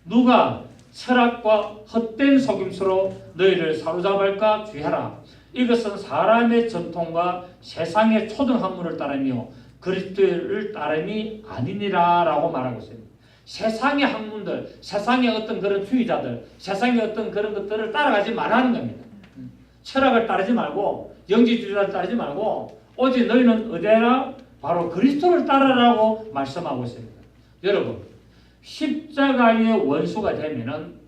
누가 철학과 헛된 속임수로 너희를 사로잡을까 주의하라. 이것은 사람의 전통과 세상의 초등학문을 따르며 그리스도를 따름이 아니니라 라고 말하고 있습니다. 세상의 학문들, 세상의 어떤 그런 주의자들, 세상의 어떤 그런 것들을 따라가지 말라는 겁니다. 철학을 따르지 말고 영지주의자를 따르지 말고 오직 너희는 어디라? 바로 그리스도를 따르라고 말씀하고 있습니다. 여러분, 십자가의 원수가 되면은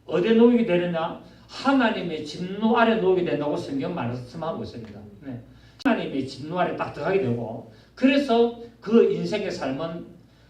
어디에 놓이게 되느냐? 하나님의 진노 아래 놓이게 된다고 성경 말씀하고 있습니다. 네. 하나님의 진노 아래 딱 들어가게 되고, 그래서 그 인생의 삶은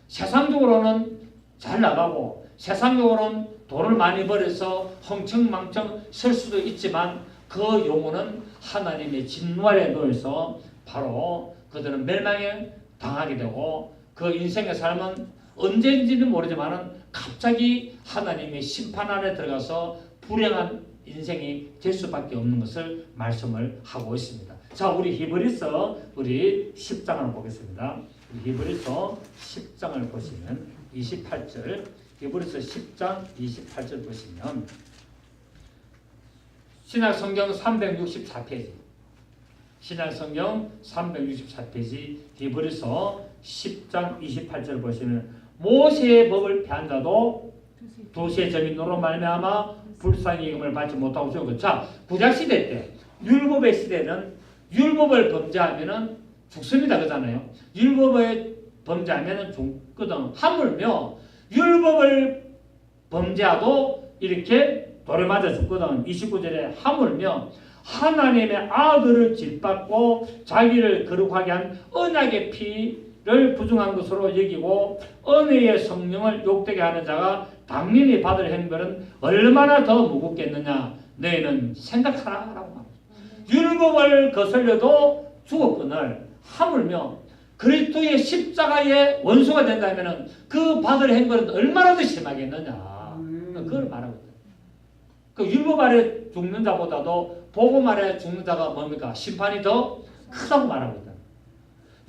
세상적으로는 잘 나가고 세상적으로는 돈을 많이 벌여서 흥청망청 쓸 수도 있지만 그 영혼은 하나님의 진노 아래 놓여서 바로 그들은 멸망에 당하게 되고, 그 인생의 삶은 언제인지는 모르지만 갑자기 하나님의 심판 안에 들어가서 불행한 인생이 될 수밖에 없는 것을 말씀을 하고 있습니다. 자, 우리 히브리서 10장을 보겠습니다. 히브리서 10장을 보시면 28절, 히브리서 10장 28절 보시면 신약성경 364페이지, 신약성경 364페이지 히브리서 10장 28절 보시면 모세의 법을 폐한 자도 도시의 점인으로 말미암아 불쌍히 여김을 받지 못하고 죽었고, 자, 구약시대 때 율법의 시대는 율법을 범죄하면은 죽습니다 그러잖아요. 율법을 범죄하면은 죽거든. 하물며 율법을 범죄하도 이렇게 돌에 맞아 죽거든. 29절에 하물며 하나님의 아들을 짓밟고 자기를 거룩하게 한 언약의 피를 부정한 것으로 여기고 은혜의 성령을 욕되게 하는 자가 당연히 받을 행벌은 얼마나 더 무겁겠느냐. 너희는 생각하라라고 합니다. 율법을 거슬려도 죽었거늘 하물며 그리스도의 십자가의 원수가 된다면 그 받을 행벌은 얼마나 더 심하겠느냐. 그걸 말하거든. 그 율법 아래 죽는 자보다도 복음 아래 죽는 자가 뭡니까? 심판이 더 크다고 말하거든.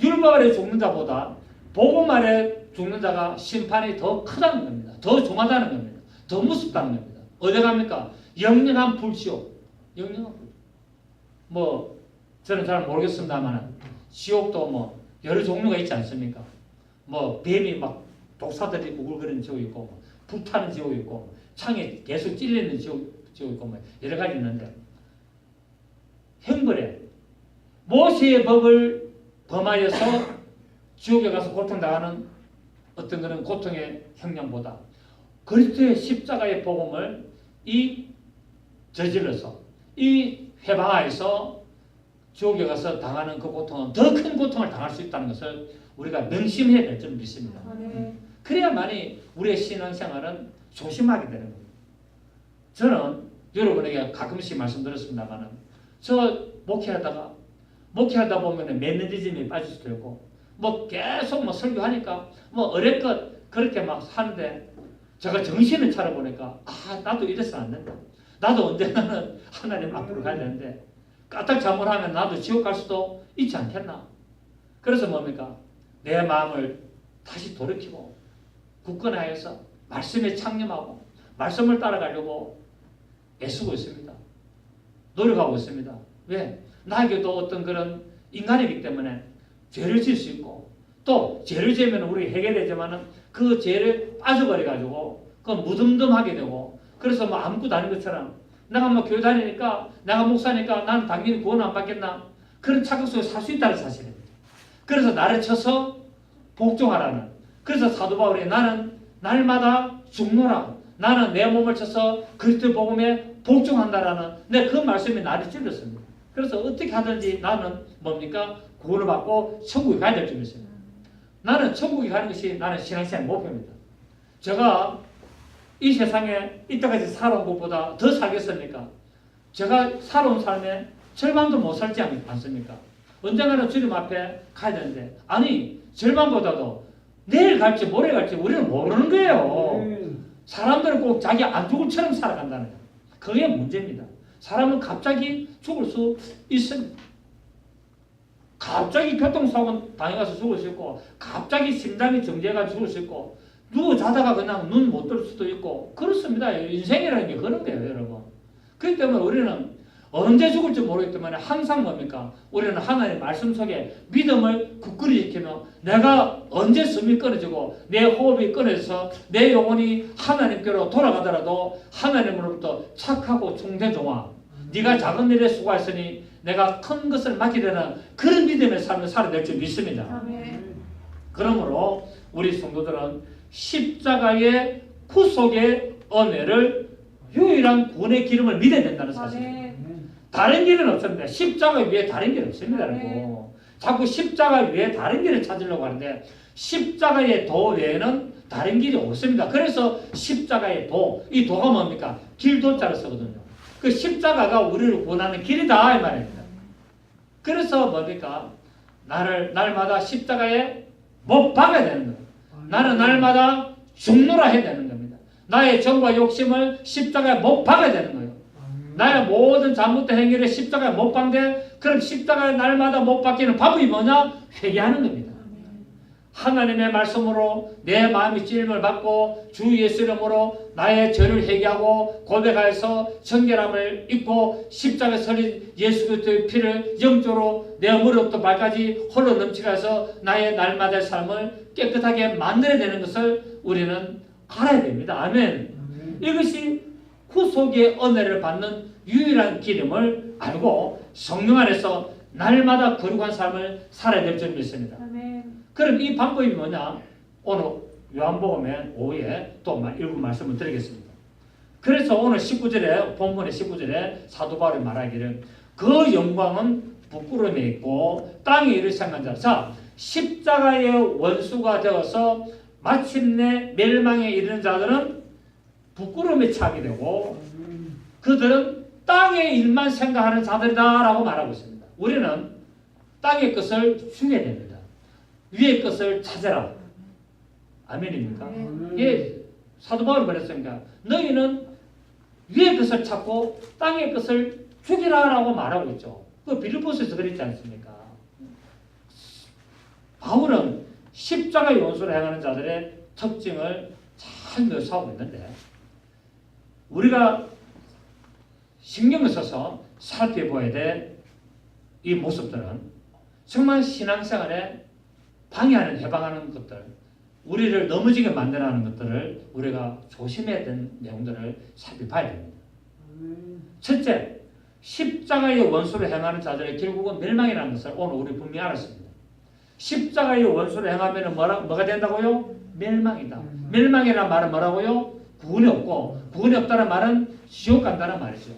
율법 아래 죽는 자보다 복음 아래 죽는 자가 심판이 더 크다는 겁니다. 더 중하다는 겁니다. 더 무섭다는 겁니다. 어디 갑니까? 영영한 불지옥. 영영한 불지옥. 뭐 저는 잘 모르겠습니다만 지옥도 뭐 여러 종류가 있지 않습니까? 뭐 뱀이 막 독사들이 우글거리는 지옥이 있고 불타는 지옥이 있고 창에 계속 찔리는 지옥이 있고 뭐 여러 가지 있는데 형벌에 모세의 법을 범하여서 지옥에 가서 고통당하는 어떤 그런 고통의 형량보다 그리스도의 십자가의 복음을 이 저질러서 이 회방하에서 지옥에 가서 당하는 그 고통은 더 큰 고통을 당할 수 있다는 것을 우리가 명심해야 될 줄 믿습니다. 그래야만이 우리의 신앙생활은 조심하게 되는 겁니다. 저는 여러분에게 가끔씩 말씀드렸습니다만 저 목회하다 보면 매너리즘에 빠질 수도 있고 뭐 계속 뭐 설교하니까 뭐 어렵것 그렇게 막 하는데 제가 정신을 차려보니까 나도 이래서는 안 된다. 나도 언젠가는 하나님 앞으로 가야 되는데 까딱 잘못하면 나도 지옥 갈 수도 있지 않겠나. 그래서 뭡니까? 내 마음을 다시 돌이키고 굳건하여서 말씀에 창념하고 말씀을 따라가려고 애쓰고 있습니다. 노력하고 있습니다. 왜? 나에게도 어떤 그런 인간이기 때문에 죄를 지을 수 있고 또 죄를 지으면 우리 해결되지만은 그 죄를 빠져버려가지고 그건 무덤덤하게 되고 그래서 뭐 아무것도 아닌 것처럼 내가 뭐 교회 다니니까 내가 목사니까 나는 당연히 구원 안 받겠나 그런 착각 속에 살 수 있다는 사실입니다. 그래서 나를 쳐서 복종하라는 그래서 사도 바울이 나는 날마다 죽노라 나는 내 몸을 쳐서 그리스도 복음에 복종한다라는 그 말씀이 나를 찔렀습니다. 그래서 어떻게 하든지 나는 뭡니까? 구원을 받고 천국에 가야 될 줄 믿습니다. 나는 천국에 가는 것이 나는 신앙생활 목표입니다. 제가 이 세상에 이때까지 살아온 것보다 더 살겠습니까? 제가 살아온 삶에 절반도 못 살지 않습니까? 언젠가는 주님 앞에 가야 되는데 아니 절반보다도 내일 갈지 모레 갈지 우리는 모르는 거예요. 사람들은 꼭 자기 안 죽을 처럼 살아간다는 거예요. 그게 문제입니다. 사람은 갑자기 죽을 수 있습니다. 갑자기 교통사고 당해가서 죽을 수 있고 갑자기 심장이 정지해가 죽을 수 있고 누워 자다가 그냥 눈 못 뜰 수도 있고 그렇습니다. 인생이라는 게 그런 거예요, 여러분. 그렇기 때문에 우리는 언제 죽을지 모르기 때문에 항상 뭡니까? 우리는 하나님의 말씀 속에 믿음을 굳건히 지키며 내가 언제 숨이 끊어지고 내 호흡이 끊어져서 내 영혼이 하나님께로 돌아가더라도 하나님으로부터 착하고 충된 종아 네가 작은 일에 수고했으니 내가 큰 것을 맡게 되는 그런 믿음의 삶을 살아야 될 줄 믿습니다. 아멘. 그러므로 우리 성도들은 십자가의 구속의 은혜를 유일한 구원의 기름을 믿어야 된다는 사실입니다. 다른 길은 없습니다. 십자가 위에 다른 길 없습니다. 자꾸 십자가 위에 다른 길을 찾으려고 하는데 십자가의 도 외에는 다른 길이 없습니다. 그래서 십자가의 도, 이 도가 뭡니까? 길도자를 쓰거든요. 그 십자가가 우리를 구원하는 길이다 이 말입니다. 그래서 뭡니까? 날마다 십자가에 못 박아야 되는 거예요. 나는 날마다 죽노라 해야 되는 겁니다. 나의 정과 욕심을 십자가에 못 박아야 되는 거예요. 나의 모든 잘못된 행위를 십자가에 못 박는데 그럼 십자가에 날마다 못 박기는 방법이 뭐냐? 회개하는 겁니다. 하나님의 말씀으로 내 마음이 찔림을 받고 주 예수 이름으로 나의 죄를 회개하고 고백하여서 정결함을 입고 십자가에 서린 예수 그리스도의 피를 영적으로 내 머리부터 발까지 홀로 넘치게 해서 나의 날마다의 삶을 깨끗하게 만들어야 되는 것을 우리는 알아야 됩니다. 아멘. 이것이 구속의 은혜를 받는 유일한 길임을 알고 성령 안에서 날마다 거룩한 삶을 살아야 될 줄 믿습니다. 아멘. 그럼 이 방법이 뭐냐? 오늘 요한복음의 오후에 또 일부 말씀을 드리겠습니다. 그래서 오늘 19절에 본문의 19절에 사도 바울이 말하기를 그 영광은 부끄러움에 있고 땅에 이를 생각한 자. 자, 십자가의 원수가 되어서 마침내 멸망에 이르는 자들은 부끄러움에 처하게 되고 그들은 땅의 일만 생각하는 자들이다 라고 말하고 있습니다. 우리는 땅의 것을 죽여야 됩니다. 위의 것을 찾아라. 아멘입니까? 예, 사도 바울이 그랬습니다. 너희는 위의 것을 찾고 땅의 것을 죽이라라고 말하고 있죠. 그 빌립보서에서 그랬지 않습니까? 바울은 십자가의 원수로 행하는 자들의 특징을 잘 묘사하고 있는데 우리가 신경을 써서 살펴봐야 될 이 모습들은 정말 신앙생활에 방해하는, 해방하는 것들, 우리를 넘어지게 만들어하는 것들을 우리가 조심해야 되는 내용들을 살펴봐야 됩니다. 첫째, 십자가의 원수로 행하는 자들의 결국은 멸망이라는 것을 오늘 우리 분명히 알았습니다. 십자가의 원수로 행하면 뭐가 된다고요? 멸망이다. 멸망이라는 말은 뭐라고요? 구원이 없고, 구원이 없다는 말은 지옥 간다는 말이죠.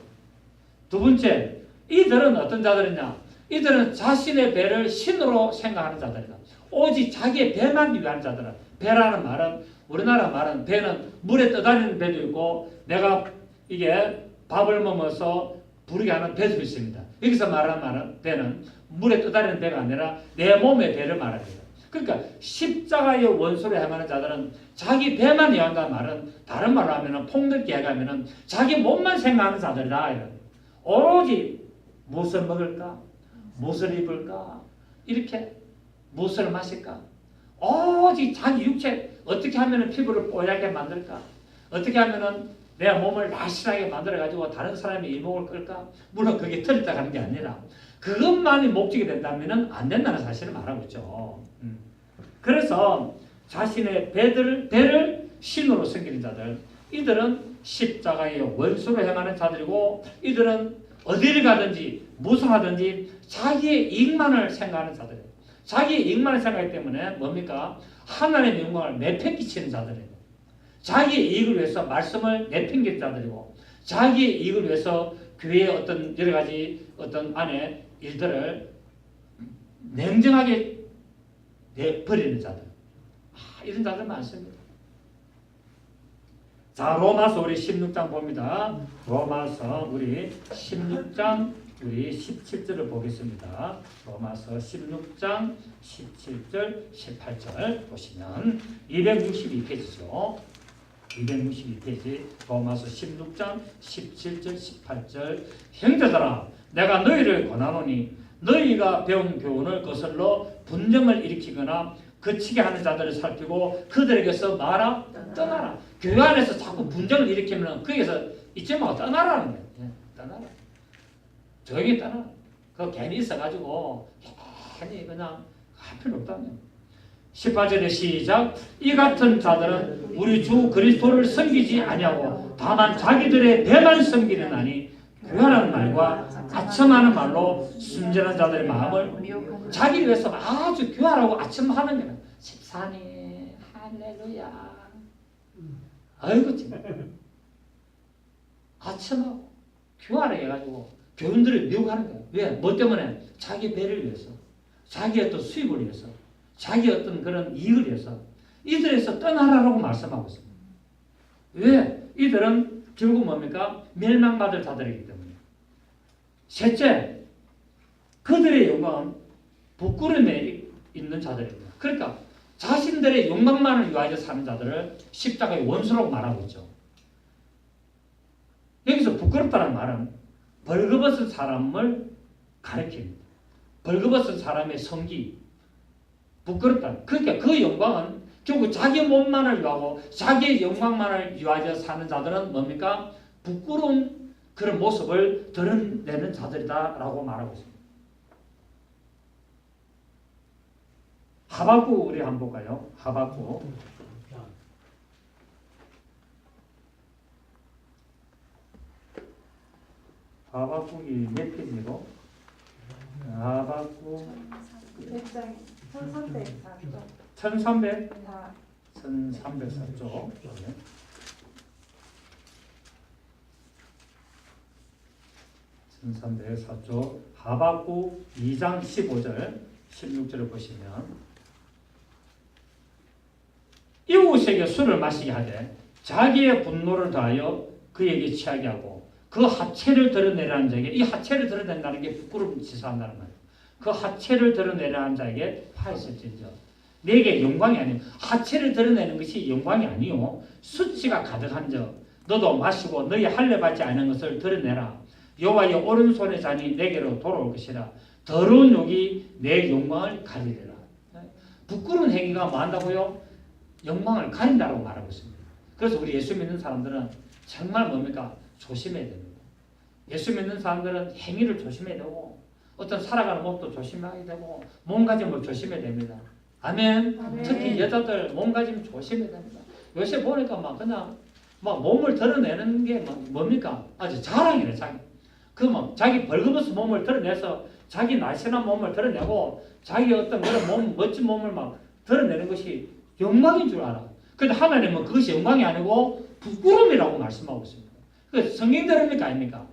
두 번째, 이들은 어떤 자들이냐? 이들은 자신의 배를 신으로 생각하는 자들이다. 오직 자기의 배만 위한 자들은, 배라는 말은, 우리나라 말은 배는 물에 떠다니는 배도 있고 내가 이게 밥을 먹어서 부르게 하는 배도 있습니다. 여기서 말하는 말은 배는 물에 떠다니는 배가 아니라 내 몸의 배를 말합니다. 그러니까 십자가의 원수로 행하는 자들은 자기 배만 위한다는 말은 다른 말로 하면 폭넓게 해가면 자기 몸만 생각하는 자들이다. 오로지 무엇을 먹을까? 무엇을 입을까? 이렇게 무엇을 마실까? 오직 자기 육체 어떻게 하면 피부를 뽀얗게 만들까? 어떻게 하면 내 몸을 날씬하게 만들어가지고 다른 사람의 이목을 끌까? 물론 그게 틀렸다 하는 게 아니라 그것만이 목적이 된다면 안 된다는 사실을 말하고 있죠. 그래서 자신의 배를 신으로 섬기는 자들, 이들은 십자가의 원수로 행하는 자들이고 이들은 어디를 가든지 무엇을 하든지 자기의 이익만을 생각하는 자들이에요. 자기의 이익만을 생각하기 때문에 뭡니까? 하나님의 영광을 내팽개치는 자들이에요. 자기의 이익을 위해서 말씀을 내팽개치는 자들이고 자기의 이익을 위해서 교회의 어떤 여러 가지 어떤 안에 일들을 냉정하게 내버리는 자들. 이런 자들 많습니다. 자, 로마서 우리 16장 봅니다. 로마서 우리 16장 우리 17절을 보겠습니다. 로마서 16장 17절 18절 보시면 262페이지죠. 262페이지 로마서 16장 17절 18절 형제들아 내가 너희를 권하노니 너희가 배운 교훈을 거슬러 분쟁을 일으키거나 거치게 하는 자들을 살피고 그들에게서 떠나라. 교회 안에서 자꾸 분쟁을 일으키면 거기에서 잊지 말고 떠나라는 거예요. 떠나라. 조용히 떠나라. 그거 괜히 있어가지고 괜히 그냥 할 필요 없다면. 18절의 시작. 이 같은 자들은 우리 주 그리스도를 섬기지 아니하고 다만 자기들의 배만 섬기는 아니 교회라는 말과 아첨하는 말로 순전한 자들의 마음을 자기 위해서 아주 교활하고 아첨하는 거예요. 집사님 할렐루야. 아이고 참. 아첨하고 교활하게 해가지고 교인들을 미혹하는 거예요. 왜? 뭐 때문에? 자기 배를 위해서, 자기의 어떤 수입을 위해서, 자기 어떤 그런 이익을 위해서 이들에서 떠나라고 말씀하고 있습니다. 왜? 이들은 결국 뭡니까? 멸망받을 자들이기 때문에. 셋째, 그들의 영광은 부끄러움에 있는 자들입니다. 그러니까 자신들의 욕망만을 위하여 사는 자들을 십자가의 원수라고 말하고 있죠. 여기서 부끄럽다는 말은 벌거벗은 사람을 가리킵니다. 벌거벗은 사람의 성기, 부끄럽다. 그러니까 그 영광은 결국 자기 몸만을 위하고 자기의 영광만을 위하여 사는 자들은 뭡니까? 부끄러운 그런 모습을 드러내는 자들이다라고 말하고 있습니다. 하박국 우리 한번 볼까요? 하박국. 하박국이 몇 페이지로? 하박국 1304쪽. 1304쪽 하박국 2장 15절 16절을 보시면 이웃에게 술을 마시게 하되 자기의 분노를 더하여 그에게 취하게 하고 그 하체를 드러내라는 자에게, 이 하체를 드러낸다는 게 부끄러움 지사한다는 말이에요. 그 하체를 드러내라는 자에게 화했을지언정. 내게 영광이 아니요. 하체를 드러내는 것이 영광이 아니요. 수치가 가득한 적 너도 마시고 너희 할례 받지 않은 것을 드러내라. 여호와의 오른손의 잔이 내게로 돌아올 것이라. 더러운 욕이 내 영광을 가리리라. 부끄러운 행위가 뭐 한다고요? 영광을 가린다고 말하고 있습니다. 그래서 우리 예수 믿는 사람들은 정말 뭡니까? 조심해야 됩니다. 예수 믿는 사람들은 행위를 조심해야 되고 어떤 살아가는 모습도 조심해야 되고 몸가짐을 조심해야 됩니다. 아멘. 아멘. 특히 여자들 몸가짐 조심해야 됩니다. 요새 보니까 막 그냥 막 몸을 드러내는 게 뭡니까? 아주 자랑이래, 자기. 그 뭐 자기 벌거벗은 몸을 드러내서 자기 날씬한 몸을 드러내고 자기 어떤 그런 몸, 멋진 몸을 막 드러내는 것이 영광인 줄 알아. 그런데 하나님은 그것이 영광이 아니고 부끄러움이라고 말씀하고 있습니다. 그 성경대로입니까 아닙니까?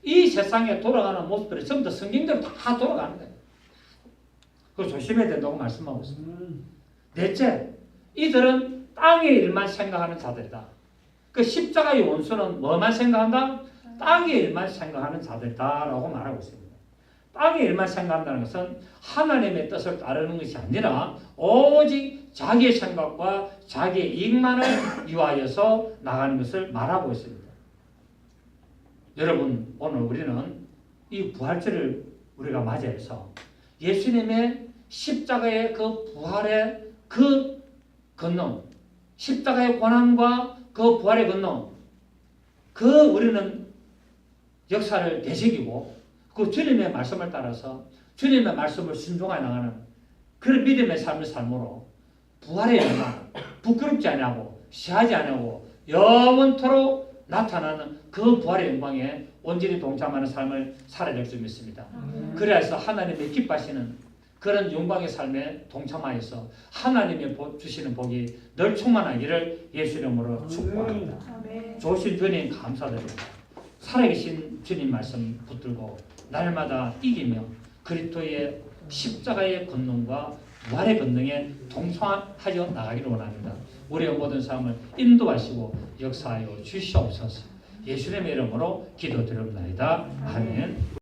이 세상에 돌아가는 모습들이 전부 다 성경대로 다 돌아가는 거예요. 그걸 조심해야 된다고 말씀하고 있습니다. 넷째, 이들은 땅의 일만 생각하는 자들이다. 그 십자가의 원수는 뭐만 생각한다? 땅의 일만 생각하는 자들이다라고 말하고 있습니다. 땅의 일만 생각한다는 것은 하나님의 뜻을 따르는 것이 아니라 오직 자기의 생각과 자기의 이익만을 위하여서 나가는 것을 말하고 있습니다. 여러분, 오늘 우리는 이 부활절을 우리가 맞이해서 예수님의 십자가의 그 부활의 그 권능, 십자가의 고난과 그 부활의 권능, 그 우리는 역사를 되새기고 그 주님의 말씀을 따라서 주님의 말씀을 순종하여 나가는 그런 믿음의 삶을 삶으로 부활의 영광, 부끄럽지 아니하고 시하지 아니하고 영원토록 나타나는 그 부활의 영광에 온전히 동참하는 삶을 살아야 될 줄 믿습니다. 그래서 하나님의 기뻐하시는 그런 영광의 삶에 동참하여서 하나님의 주시는 복이 늘 충만하기를 예수 이름으로 축복합니다. 좋으신 주님 감사드립니다. 살아계신 주님 말씀 붙들고 날마다 이기며 그리스도의 십자가의 권능과 부활의 권능에 동참하여 나가기를 원합니다. 우리의 모든 삶을 인도하시고 역사하여 주시옵소서. 예수님의 이름으로 기도드립니다. 아멘.